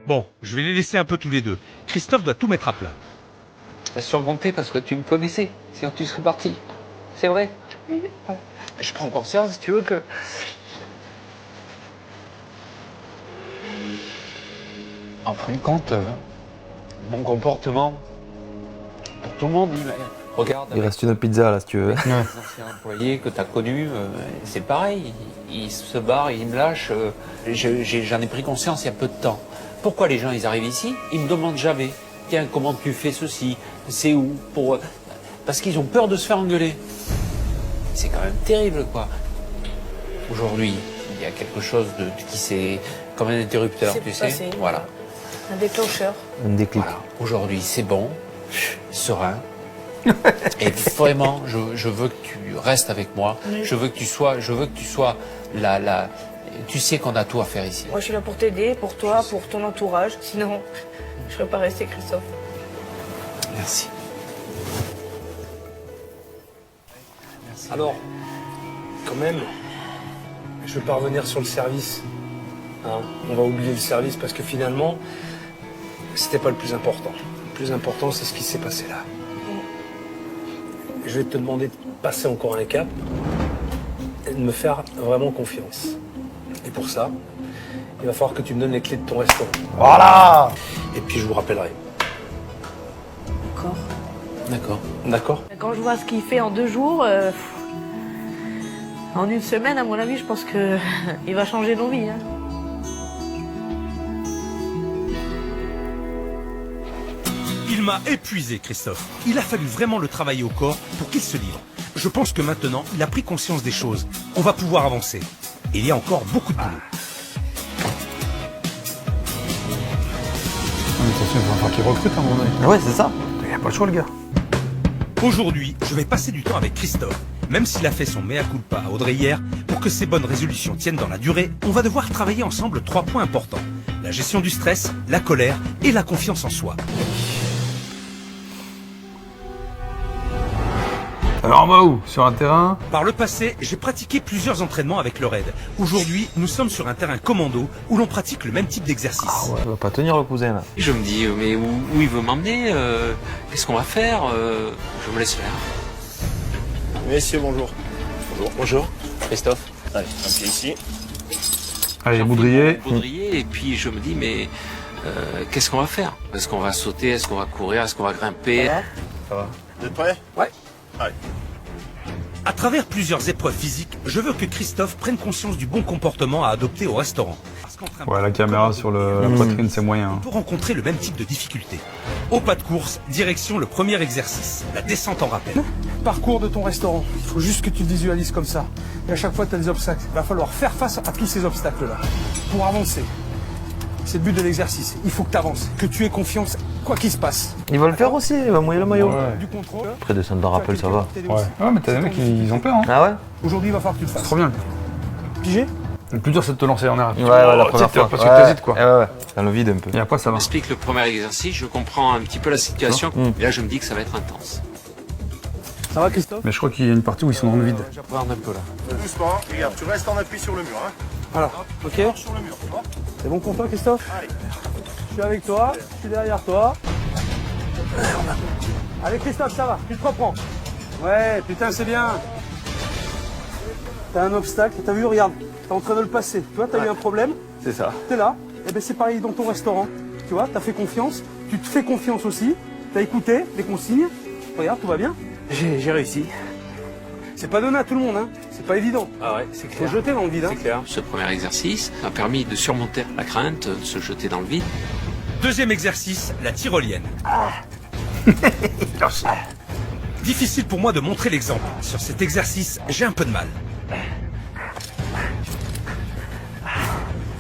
Bon, je vais les laisser un peu tous les deux. Christophe doit tout mettre à plat. T'as surmonté parce que tu me connaissais, sinon tu serais parti. C'est vrai. Je prends conscience, si tu veux, que... En fin de compte, mon comportement, pour tout le monde, regarde... Il reste une pizza là si tu veux. Les anciens employés que tu as connus, c'est pareil. Ils se barrent, ils me lâchent. J'en ai pris conscience il y a peu de temps. Pourquoi les gens, ils arrivent ici, ils me demandent jamais, tiens, comment tu fais ceci, c'est où, parce qu'ils ont peur de se faire engueuler. C'est quand même terrible, quoi. Aujourd'hui, il y a quelque chose qui s'est comme un interrupteur, tu sais. Voilà. Un déclencheur. Un déclic. Voilà, aujourd'hui c'est bon, serein. Et vraiment, je veux que tu restes avec moi. Oui. Je veux que tu sois la. Tu sais qu'on a tout à faire ici. Moi, je suis là pour t'aider, pour toi, pour ton entourage. Sinon, je serais pas restée, Christophe. Merci. Alors, quand même, je veux pas revenir sur le service. Hein, on va oublier le service parce que finalement, c'était pas le plus important. Le plus important, c'est ce qui s'est passé là. Je vais te demander de passer encore un cap et de me faire vraiment confiance. Et pour ça, il va falloir que tu me donnes les clés de ton restaurant. Voilà. Et puis je vous rappellerai. D'accord. D'accord. D'accord? Quand je vois ce qu'il fait en 2 jours, en 1 semaine, à mon avis, je pense que il va changer nos vies. Hein. Il m'a épuisé, Christophe. Il a fallu vraiment le travailler au corps pour qu'il se livre. Je pense que maintenant, il a pris conscience des choses. On va pouvoir avancer. Et il y a encore beaucoup de boulot. Attention, il va falloir qu'il recrute à un moment donné. Ah ouais, c'est ça. Il a pas le choix, le gars. Aujourd'hui, je vais passer du temps avec Christophe. Même s'il a fait son mea culpa à Audrey hier, pour que ses bonnes résolutions tiennent dans la durée, on va devoir travailler ensemble 3 points importants. La gestion du stress, la colère et la confiance en soi. Alors on va où? Sur un terrain? Par le passé, j'ai pratiqué plusieurs entraînements avec le RAID. Aujourd'hui, nous sommes sur un terrain commando où l'on pratique le même type d'exercice. Ah ouais, il va pas tenir le cousin là. Je me dis, mais où il veut m'emmener qu'est-ce qu'on va faire Je me laisse faire. Messieurs, bonjour. Bonjour. Bonjour. Christophe. Allez, un pied ici. Allez, Boudrier. Baudrier, et puis je me dis, mais qu'est-ce qu'on va faire? Est-ce qu'on va sauter? Est-ce qu'on va courir? Est-ce qu'on va grimper? Ça va. Vous êtes prêts? Ouais. Allez. À travers plusieurs épreuves physiques, je veux que Christophe prenne conscience du bon comportement à adopter au restaurant. Parce qu'entre un Ouais, la caméra sur la poitrine, c'est moyen. on peut rencontrer le même type de difficulté. Au pas de course, direction le premier exercice, la descente en rappel. Parcours de ton restaurant. Il faut juste que tu le visualises comme ça. Et à chaque fois, tu as des obstacles. Il va falloir faire face à tous ces obstacles-là pour avancer. C'est le but de l'exercice. Il faut que tu avances, que tu aies confiance, quoi qu'il se passe. Il va le faire aussi, il va mouiller le maillot. Ouais. Du contrôle. Après, descendre d'un rappel, ça va. Ouais. Ouais, mais t'as des mecs, ils ont peur, hein. Ah ouais? Aujourd'hui, il va falloir que tu le fasses. Trop bien. Pigé? Le plus dur, c'est de te lancer en air. Ouais, la première fois. Parce que t'hésites, quoi. Ouais, dans le vide un peu. Et après, ça va. J'explique le premier exercice, je comprends un petit peu la situation, et là je me dis que ça va être intense. Ça va, Christophe? Mais je crois qu'il y a une partie où ils sont dans le vide. J'apprends un peu là. Doucement. Regarde, tu restes en appui sur le mur. Hein. Voilà. Ok. Sur le mur, tu vois. C'est bon pour toi, Christophe? Allez. Je suis avec toi, je suis derrière toi. Allez, Christophe, ça va, tu te reprends. Ouais, putain, c'est bien. T'as un obstacle, t'as vu, regarde, t'es en train de le passer. Tu vois, t'as eu un problème, C'est ça. t'es là. Et ben c'est pareil dans ton restaurant. Tu vois, t'as fait confiance, tu te fais confiance aussi. T'as écouté les consignes. Regarde, tout va bien. J'ai réussi. C'est pas donné à tout le monde, hein. C'est pas évident. Ah ouais, c'est Faut jeter dans le vide, hein. C'est clair. Ce premier exercice m'a permis de surmonter la crainte, de se jeter dans le vide. Deuxième exercice, la tyrolienne. Difficile pour moi de montrer l'exemple. Sur cet exercice, j'ai un peu de mal.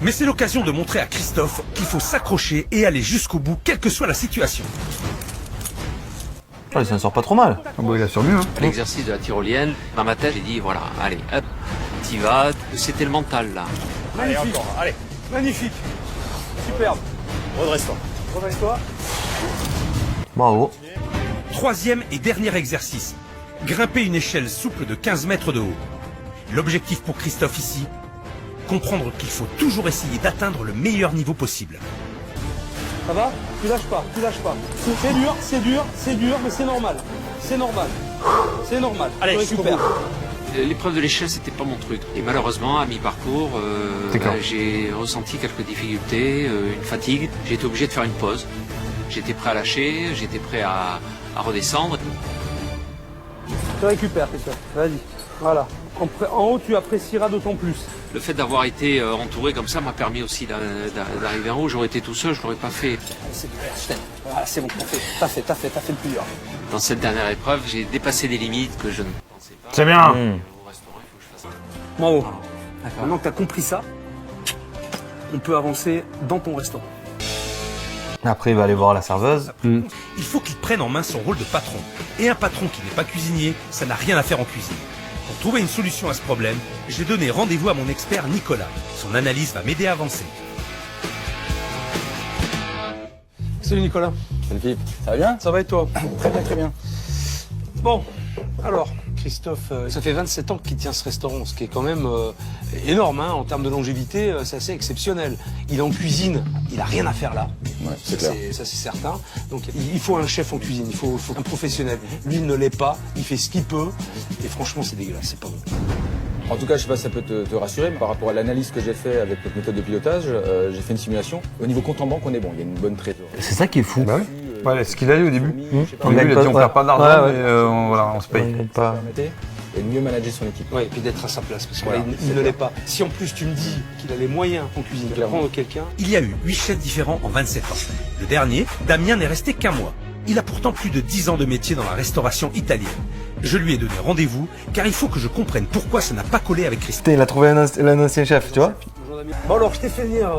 Mais c'est l'occasion de montrer à Christophe qu'il faut s'accrocher et aller jusqu'au bout, quelle que soit la situation. Oh, il s'en sort pas trop mal. Ah bah, il assure mieux, hein. L'exercice de la tyrolienne, dans ma tête, j'ai dit, voilà, allez, hop, t'y vas, c'était le mental là. Allez, Magnifique. encore. Allez. Magnifique. Superbe. Redresse-toi. Redresse-toi. Bravo. Troisième et dernier exercice. Grimper une échelle souple de 15 mètres de haut. L'objectif pour Christophe ici, comprendre qu'il faut toujours essayer d'atteindre le meilleur niveau possible. Ça va? Tu lâches pas, tu lâches pas. C'est dur, c'est dur, c'est dur, mais c'est normal. C'est normal. C'est normal. Allez, Tu récupères. L'épreuve de l'échelle, c'était pas mon truc. Et malheureusement, à mi-parcours, D'accord. j'ai ressenti quelques difficultés, une fatigue. J'ai été obligé de faire une pause. J'étais prêt à lâcher, j'étais prêt à redescendre. Tu récupères, Christophe. Vas-y. Voilà. En haut, tu apprécieras d'autant plus. Le fait d'avoir été entouré comme ça m'a permis aussi d'arriver en haut. J'aurais été tout seul, je l'aurais pas fait. Voilà, c'est bon. T'as fait le plus dur. Dans cette dernière épreuve, j'ai dépassé des limites que je ne pensais pas. C'est bien. Au restaurant, il faut que je fasse ça. Bravo. Maintenant que tu as compris ça, on peut avancer dans ton restaurant. Après, il va aller voir la serveuse. Il faut qu'il prenne en main son rôle de patron. Et un patron qui n'est pas cuisinier, ça n'a rien à faire en cuisine. Pour trouver une solution à ce problème, j'ai donné rendez-vous à mon expert Nicolas. Son analyse va m'aider à avancer. Salut Nicolas. Salut Philippe, ça va bien? Ça va et toi? Très bien, très bien. Bon, alors, Christophe, ça fait 27 ans qu'il tient ce restaurant, ce qui est quand même énorme, hein, en termes de longévité, c'est assez exceptionnel. Il est en cuisine, il a rien à faire là. Ouais, c'est clair. Ça c'est certain. Donc il faut un chef en cuisine, il faut un professionnel. Lui il ne l'est pas, il fait ce qu'il peut, et franchement c'est dégueulasse, c'est pas bon. En tout cas, je sais pas si ça peut te rassurer, mais par rapport à l'analyse que j'ai fait avec notre méthode de pilotage, j'ai fait une simulation. Au niveau compte en banque, on est bon, il y a une bonne trésorerie. C'est ça qui est fou. Bah oui. Ouais, ce qu'il a dit au début. Au Il début, il a dit on perd pas d'argent, ouais, mais voilà, on se paye. Ça permettait de mieux manager son équipe. Ouais, et puis d'être à sa place, parce qu'il Voilà, il ne l'est pas. Si en plus tu me dis qu'il a les moyens en cuisine de prendre quelqu'un... Il y a eu 8 chefs différents en 27 ans. Le dernier, Damien, n'est resté qu'un mois. Il a pourtant plus de 10 ans de métier dans la restauration italienne. Je lui ai donné rendez-vous, car il faut que je comprenne pourquoi ça n'a pas collé avec Christophe. Il a trouvé un ancien chef, tu vois. Bon alors, je t'ai fait venir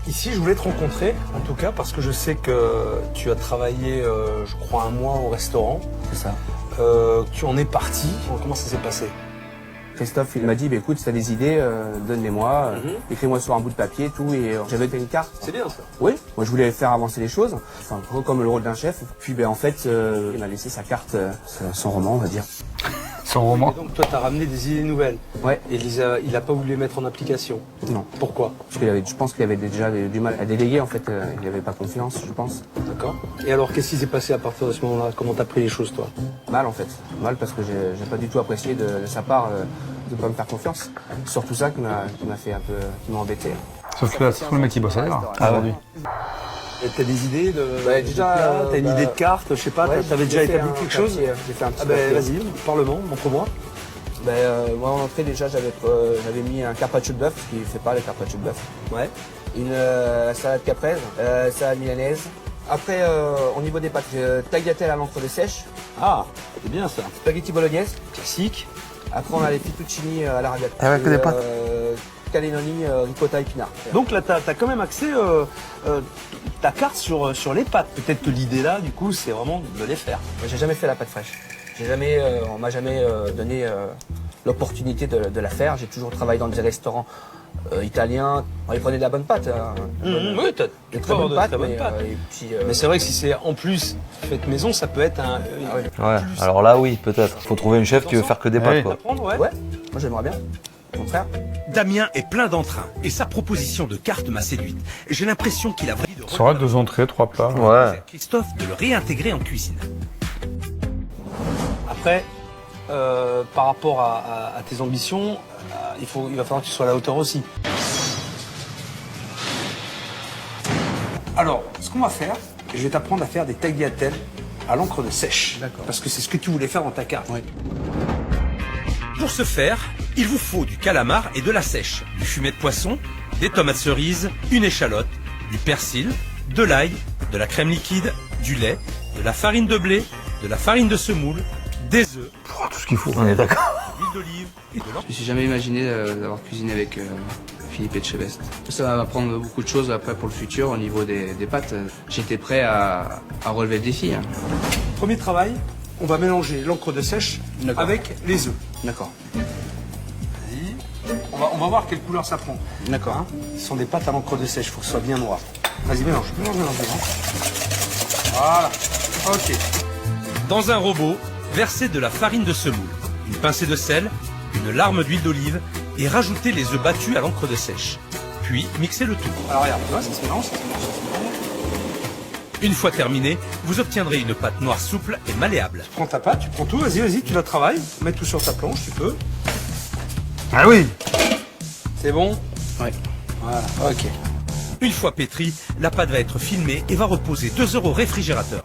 ici, je voulais te rencontrer, en tout cas, parce que je sais que tu as travaillé, je crois, un mois au restaurant. C'est ça. Tu en es parti. Comment ça s'est passé? Christophe, il m'a dit, bah, écoute, si t'as des idées, donne-les-moi, écris-moi sur un bout de papier, tout, et j'avais fait une carte. C'est bien ça. Oui, moi je voulais faire avancer les choses, enfin, un peu comme le rôle d'un chef. Puis en fait, il m'a laissé sa carte, son roman, on va dire. Son roman. Et donc toi, t'as ramené des idées nouvelles. Ouais. Et il a pas voulu les mettre en application. Non. Pourquoi? Parce je pense qu'il avait déjà du mal à déléguer, en fait, il n'avait pas confiance, je pense. D'accord. Et alors, qu'est-ce qui s'est passé à partir de ce moment-là? Comment t'as pris les choses, toi? Mal, en fait. Mal parce que j'ai pas du tout apprécié de sa part de pas me faire confiance. Surtout ça qui m'a fait un peu, qui m'a embêté. Sauf que là, c'est le mec qui bosse à l'heure, aujourd'hui. Et t'as des idées de... Bah, déjà, t'as une idée de carte, je sais pas, ouais, t'avais déjà établi quelque chose? J'ai fait un petit Ah ben papier. vas-y, parle-moi, montre-moi. Moi en entrée déjà j'avais mis un carpaccio de bœuf, ce qui ne fait pas le carpaccio de bœuf. Ouais. Une salade caprese, salade milanaise. Après au niveau des pâtes, tagliatelle à l'encre de sèche. Ah, c'est bien ça. Spaghetti bolognaise. Classique. Après on a les fettuccini à l'arrabbiata. Ah ouais, que des pâtes. Cannelloni, ricotta épinard. Donc là, t'as quand même accès ta carte sur les pâtes. Peut-être que l'idée là, du coup, c'est vraiment de les faire. J'ai jamais fait la pâte fraîche. On m'a jamais donné l'opportunité de la faire. J'ai toujours travaillé dans des restaurants italiens. On les prenait de la bonne pâte. Hein. Oui, t'as Des très bonnes pâtes. Mais c'est vrai que si c'est en plus fait maison, ça peut être un... Ouais, alors là, oui, peut-être. Faut trouver une chef qui veut faire que des pâtes, quoi. Ouais. Ouais, moi j'aimerais bien. Au contraire. Damien est plein d'entrain et sa proposition de carte m'a séduite. J'ai l'impression qu'il a envie de Ça aura 2 entrées, 3 plats. Ouais. Christophe de le réintégrer en cuisine. Après, par rapport à tes ambitions, il va falloir que tu sois à la hauteur aussi. Alors, ce qu'on va faire, je vais t'apprendre à faire des tagliatelles à l'encre de sèche. D'accord. Parce que c'est ce que tu voulais faire dans ta carte. Oui. Pour ce faire, il vous faut du calamar et de la sèche, du fumet de poisson, des tomates cerises, une échalote, du persil, de l'ail, de la crème liquide, du lait, de la farine de blé, de la farine de semoule, des œufs, Tout ce qu'il faut. On est d'accord. de l'huile d'olive et de l'encre. Je me suis jamais imaginé d'avoir cuisiné avec Philippe Etchebest. Ça va m'apprendre beaucoup de choses après pour le futur au niveau des pâtes. J'étais prêt à relever le défi. Hein. Premier travail, on va mélanger l'encre de sèche avec les œufs. D'accord. Vas-y. On va voir quelle couleur ça prend. D'accord. Hein, ce sont des pâtes à l'encre de sèche, il faut que ce soit bien noir. Vas-y, mélange. Voilà. Ok. Dans un robot, versez de la farine de semoule, une pincée de sel, une larme d'huile d'olive et rajoutez les œufs battus à l'encre de sèche. Puis mixez le tout. Alors regarde, tu vois, ça se mélange, ça se mélange. Une fois terminé, vous obtiendrez une pâte noire souple et malléable. Tu prends ta pâte, tu prends tout, vas-y, tu la travailles. Mets tout sur ta planche, tu peux. Ah oui. C'est bon? Ouais. Voilà, ok. Une fois pétrie, la pâte va être filmée et va reposer 2 heures au réfrigérateur.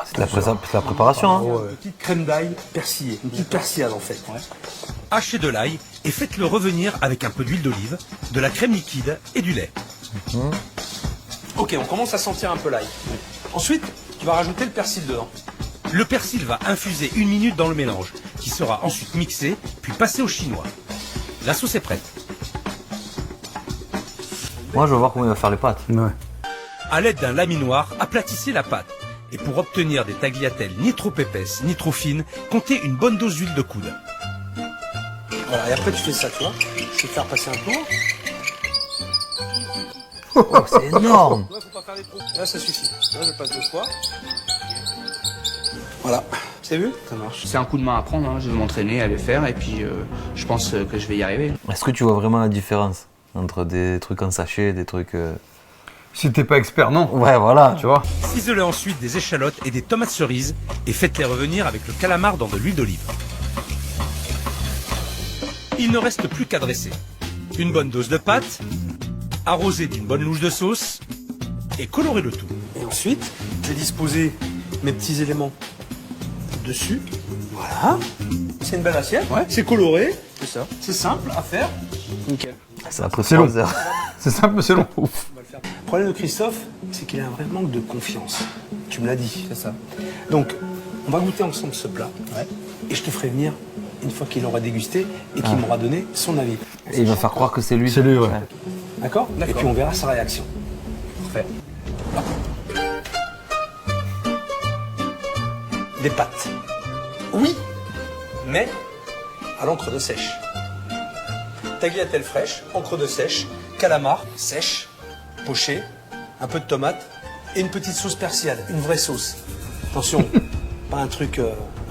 C'est la préparation, hein. Une petite crème d'ail persillée, une petite persillade en fait. Hachez de l'ail et faites-le revenir avec un peu d'huile d'olive, de la crème liquide et du lait. Ok, on commence à sentir un peu l'ail. Ensuite, tu vas rajouter le persil dedans. Le persil va infuser 1 minute dans le mélange, qui sera ensuite mixé, puis passé au chinois. La sauce est prête. Moi, je veux voir comment il va faire les pâtes. Ouais. À l'aide d'un laminoir, aplatissez la pâte. Et pour obtenir des tagliatelles ni trop épaisses ni trop fines, comptez une bonne dose d'huile de coude. Voilà, et après tu fais ça, tu vois. Je vais te faire passer un tour. Oh, c'est énorme. Ouais, faut pas faire des trous. Là, ça suffit. Là, je passe 2 fois. Voilà. C'est vu? Ça marche. C'est un coup de main à prendre, hein. Je vais m'entraîner à le faire et puis je pense que je vais y arriver. Est-ce que tu vois vraiment la différence entre des trucs en sachet et des trucs... Si t'es pas expert, non. Ouais, voilà, tu vois. Ciselez ensuite des échalotes et des tomates cerises et faites-les revenir avec le calamar dans de l'huile d'olive. Il ne reste plus qu'à dresser. Une bonne dose de pâte, arroser d'une bonne louche de sauce et colorer le tout. Et ensuite, je vais disposer mes petits éléments dessus. Voilà. C'est une belle assiette. Ouais. C'est coloré. C'est ça. C'est simple à faire. Nickel. Ça a pris C'est 3 long. heures. C'est simple, mais c'est long. Ouf. On va le faire. Le problème de Christophe, c'est qu'il a un vrai manque de confiance. Tu me l'as dit. C'est ça. Donc, on va goûter ensemble ce plat. Ouais. Et je te ferai venir une fois qu'il aura dégusté et qu'il m'aura donné son avis. Et il va faire croire que c'est lui. C'est lui, ouais. D'accord? Et puis on verra sa réaction. Parfait. Des pâtes. Oui, mais à l'encre de sèche. Tagliatelle fraîche, encre de sèche, calamar sèche, poché, un peu de tomate et une petite sauce persillade, une vraie sauce. Attention, pas un truc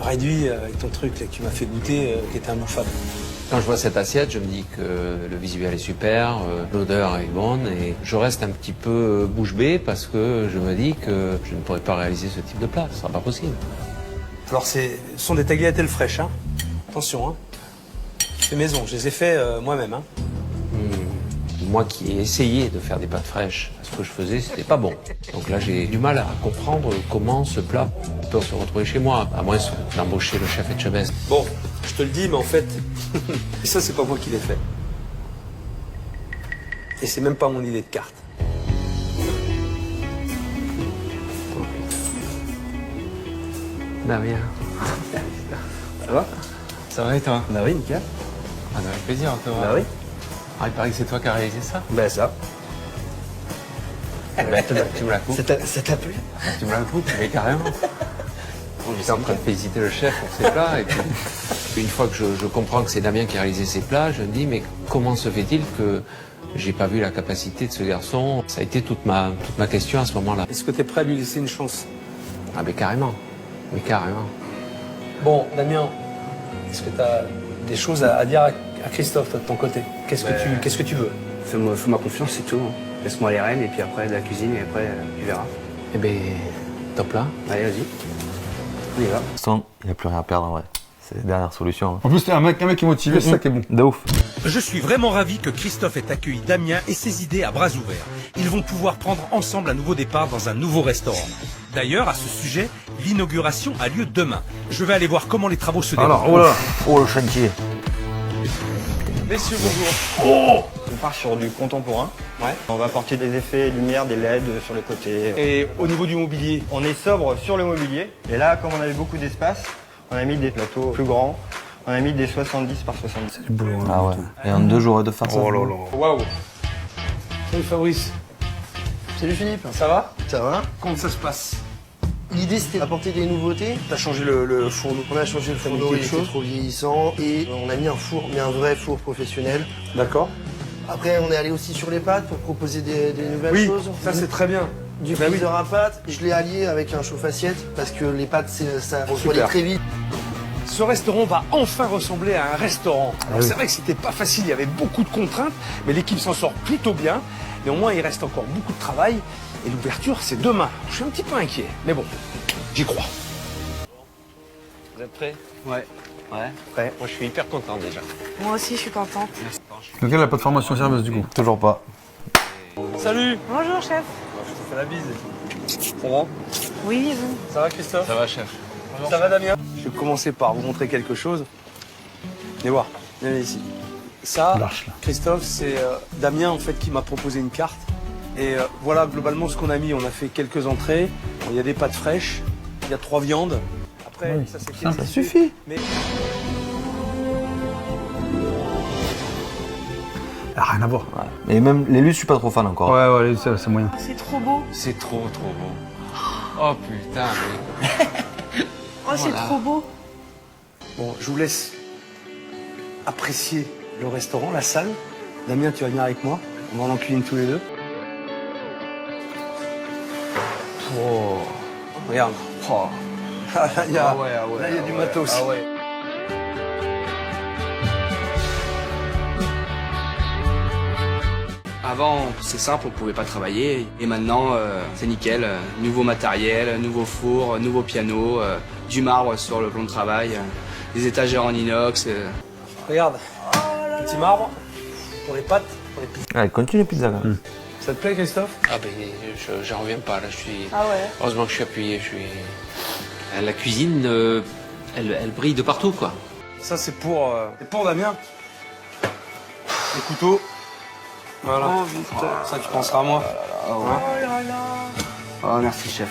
réduit avec ton truc là, que tu m'as fait goûter qui était imbouffable. Quand je vois cette assiette, je me dis que le visuel est super, l'odeur est bonne et je reste un petit peu bouche bée parce que je me dis que je ne pourrais pas réaliser ce type de plat, ce ne sera pas possible. Alors ce sont des tagliatelles fraîches, hein. Attention, hein. C'est maison, je les ai fait moi-même, hein. Moi qui ai essayé de faire des pâtes fraîches, ce que je faisais, c'était pas bon. Donc là, j'ai du mal à comprendre comment ce plat peut se retrouver chez moi, à moins d'embaucher le chef Etchebest. Bon, je te le dis, mais en fait, ça, c'est pas moi qui l'ai fait. Et c'est même pas mon idée de carte. Damien. Ça va? Ça va et toi? Bah oui, nickel. Ah, ça fait plaisir, toi. Bah oui. Ah, il paraît que c'est toi qui as réalisé ça? Bah ça. Tu me la coupes? Ça t'a plu? Tu me la coupes, mais carrément. J'étais en train de féliciter le chef pour ses plats et puis une fois que je comprends que c'est Damien qui a réalisé ses plats, je me dis mais comment se fait-il que j'ai pas vu la capacité de ce garçon? Ça a été toute ma question à ce moment-là. Est-ce que tu es prêt à lui laisser une chance? Ah mais carrément, mais carrément. Bon, Damien, est-ce que tu as des choses à dire à Christophe, toi, de ton côté? Qu'est-ce que tu veux? Fais-moi confiance, c'est tout. Hein. Laisse-moi les rênes et puis après de la cuisine et après tu verras. Eh ben, top là. Allez, vas-y. On y va. De toute façon, il n'y a plus rien à perdre en vrai. C'est la dernière solution. En plus, t'es un mec qui est motivé, c'est ça qui est bon. De ouf. Je suis vraiment ravi que Christophe ait accueilli Damien et ses idées à bras ouverts. Ils vont pouvoir prendre ensemble un nouveau départ dans un nouveau restaurant. D'ailleurs, à ce sujet, l'inauguration a lieu demain. Je vais aller voir comment les travaux se déroulent. Alors, oh là, oh le chantier. Messieurs, bonjour. Oh, on part sur du contemporain. Ouais. On va apporter des effets lumière, des LED sur les côtés. Et au niveau du mobilier? On est sobre sur le mobilier. Et là, comme on avait beaucoup d'espace, on a mis des plateaux plus grands. On a mis des 70 par 70. C'est du boulot. Ah ouais. Et en 2 jours de faire ça. Oh là là. Waouh. Salut Fabrice. Salut Philippe. Ça va? Ça va? Comment ça se passe? L'idée c'était d'apporter des nouveautés. T'as changé le fourneau. On a changé le fourneau, il était trop vieillissant et on a mis un four, mais un vrai four professionnel. D'accord. Après on est allé aussi sur les pâtes pour proposer des nouvelles Oui, choses. ça c'est très bien. Du Bah oui. freezer à pâtes, je l'ai allié avec un chauffe-assiette parce que les pâtes ça refroidit Super. très vite. Ce restaurant va enfin ressembler à un restaurant. Alors, oui. c'est vrai que c'était pas facile, il y avait beaucoup de contraintes, mais l'équipe s'en sort plutôt bien. Néanmoins, il reste encore beaucoup de travail et l'ouverture c'est demain. Je suis un petit peu inquiet, mais bon, j'y crois. Vous êtes prêts? Ouais. Ouais. Prêt. Moi je suis hyper content déjà. Moi aussi, je suis contente. Lequel n'a pas de formation serveuse du coup? Toujours pas. Salut. Bonjour, chef. Je te fais la bise. Ça va? Oui, et vous? Ça va Christophe? Ça va chef? Ça va Damien? Je vais commencer par vous montrer quelque chose. Venez voir, venez ici. Ça, L'arche, là. Christophe, c'est Damien en fait qui m'a proposé une carte. Et voilà globalement ce qu'on a mis. On a fait quelques entrées. Il y a des pâtes fraîches, il y a 3 viandes. Après, Oui, ça c'est simple, ça Ça suffit. Mais Rien à voir. Ouais. Et même les Luce, je suis pas trop fan encore. Ouais, c'est moyen. C'est trop beau. C'est trop beau. Oh putain, mais... Oh, c'est trop beau. Bon, je vous laisse apprécier le restaurant, la salle. Damien, tu vas venir avec moi. On va en cuisiner tous les deux. Oh, regarde. Oh. Là, il y a du matos. Ah ouais. Avant, c'est simple, on pouvait pas travailler. Et maintenant, c'est nickel. Nouveau matériel, nouveau four, nouveau piano, du marbre sur le plan de travail, des étagères en inox. Regarde, petit marbre pour les pâtes, pour les pizzas. Allez, continue les pizzas là. Ça te plaît, Christophe? Ah ben, j'en reviens pas, là, je suis... Ah ouais. Heureusement que je suis appuyé, La cuisine, elle brille de partout, quoi. Ça, c'est pour Damien. Les couteaux. Voilà. Oh, putain. Ça, tu penseras à moi. Oh, merci, chef.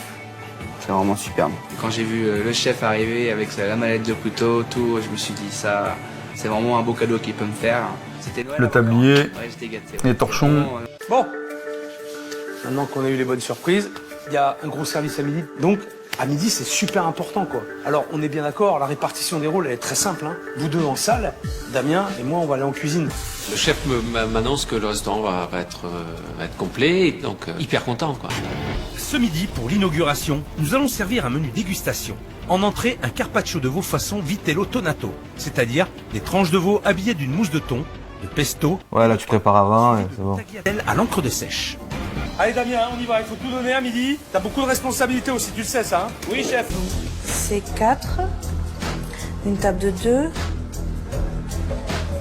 C'est vraiment superbe. Quand j'ai vu le chef arriver avec la mallette de couteau, tout, je me suis dit, ça, c'est vraiment un beau cadeau qu'il peut me faire. C'était Noël. Le tablier, Ouais, j'étais gâté. les torchons. Bon, maintenant qu'on a eu les bonnes surprises, il y a un gros service à midi. Donc, à midi, c'est super important, quoi. Alors, on est bien d'accord, la répartition des rôles, elle est très simple. Hein. Vous deux en salle, Damien et moi, on va aller en cuisine. Le chef m'annonce que le restaurant va être complet, et donc hyper content, quoi. Ce midi, pour l'inauguration, nous allons servir un menu dégustation. En entrée, un carpaccio de veau façon vitello tonato, c'est-à-dire des tranches de veau habillées d'une mousse de thon, de pesto, Ouais, là tu prépares avant et c'est bon. tagliatelle à l'encre de sèche. Allez, Damien, on y va, il faut tout donner à midi. T'as beaucoup de responsabilités aussi, tu le sais, ça, hein? Oui, chef. C'est 4. Une table de 2.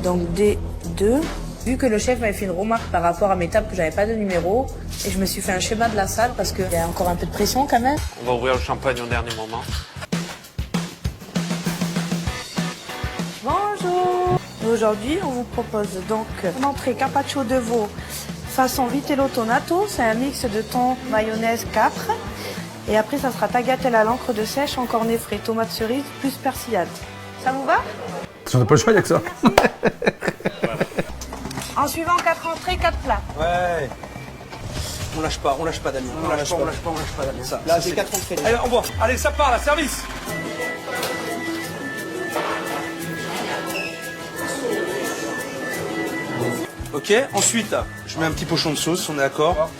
Donc D2. Vu que le chef m'avait fait une remarque par rapport à mes tables que j'avais pas de numéro, et je me suis fait un schéma de la salle parce qu'il y a encore un peu de pression quand même. On va ouvrir le champagne au dernier moment. Bonjour. Aujourd'hui, on vous propose donc une entrée carpaccio de veau façon vitello tonato. C'est un mix de thon, mayonnaise, capre. Et après, ça sera tagliatelle à l'encre de sèche en cornet frais, tomates cerises plus persillade. Ça vous va? On n'a pas le choix, il n'y a que ça. En suivant 4 entrées, 4 plats. Ouais. On lâche pas, Damien. On lâche pas, Damien. Ça, là, c'est 4 entrées. Allez, on voit. Allez, ça part, là, service. Ok, ensuite, je mets un petit pochon de sauce, on est d'accord.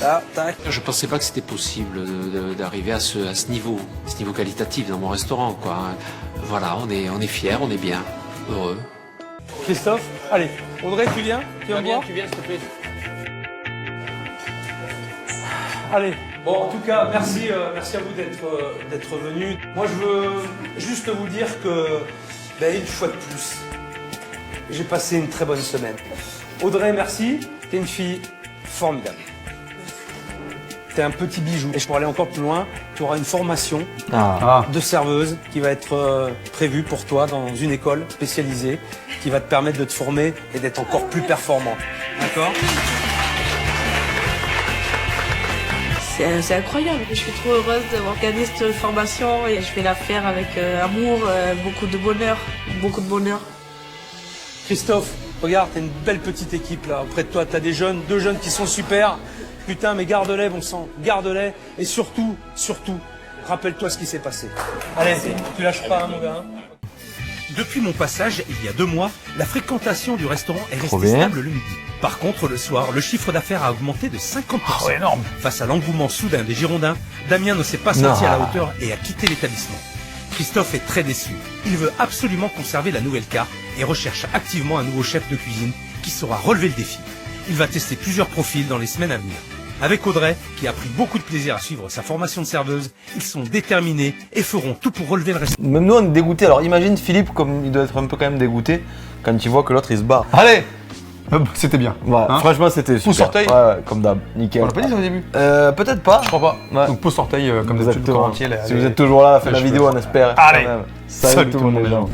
Là, tac. Je pensais pas que c'était possible d'arriver à ce niveau qualitatif dans mon restaurant, quoi. Voilà, on est fiers, on est bien, heureux. Christophe, allez. Audrey, tu viens? Tu viens me voir? Tu viens, s'il te plaît. Allez. Bon, en tout cas, merci à vous d'être venus. Moi, je veux juste vous dire que, une fois de plus, j'ai passé une très bonne semaine. Audrey, merci. T'es une fille formidable. T'es un petit bijou. Et pour aller encore plus loin, tu auras une formation de serveuse qui va être prévue pour toi dans une école spécialisée qui va te permettre de te former et d'être encore plus performant. D'accord? C'est incroyable. Je suis trop heureuse d'avoir gagné cette formation et je vais la faire avec amour, beaucoup de bonheur, beaucoup de bonheur. Christophe, regarde, t'as une belle petite équipe là. Auprès de toi, t'as deux jeunes qui sont super. Putain, mais garde-les, bon sang, garde-les. Et surtout, rappelle-toi ce qui s'est passé. Allez, tu lâches pas, mon gars. Depuis mon passage, il y a 2 mois, la fréquentation du restaurant est Trop restée bien. stable le midi. Par contre, le soir, le chiffre d'affaires a augmenté de 50%. Oh, énorme. Face à l'engouement soudain des Girondins, Damien ne s'est pas senti à la hauteur et a quitté l'établissement. Christophe est très déçu. Il veut absolument conserver la nouvelle carte et recherche activement un nouveau chef de cuisine qui saura relever le défi. Il va tester plusieurs profils dans les semaines à venir. Avec Audrey, qui a pris beaucoup de plaisir à suivre sa formation de serveuse, ils sont déterminés et feront tout pour relever le restaurant. Même nous on est dégoûtés. Alors imagine Philippe comme il doit être un peu quand même dégoûté quand il voit que l'autre il se barre. Allez. C'était bien. Ouais, Hein, franchement c'était super. Pouce orteil. Ouais, comme d'hab, nickel. On l'a pas dit ça au début? Peut-être pas. Je crois pas. Ouais. Donc pouce orteil comme d'habitude. Exactement. Si vous êtes toujours là à la fin de la vidéo, on espère. Allez. Salut tout le monde les gens.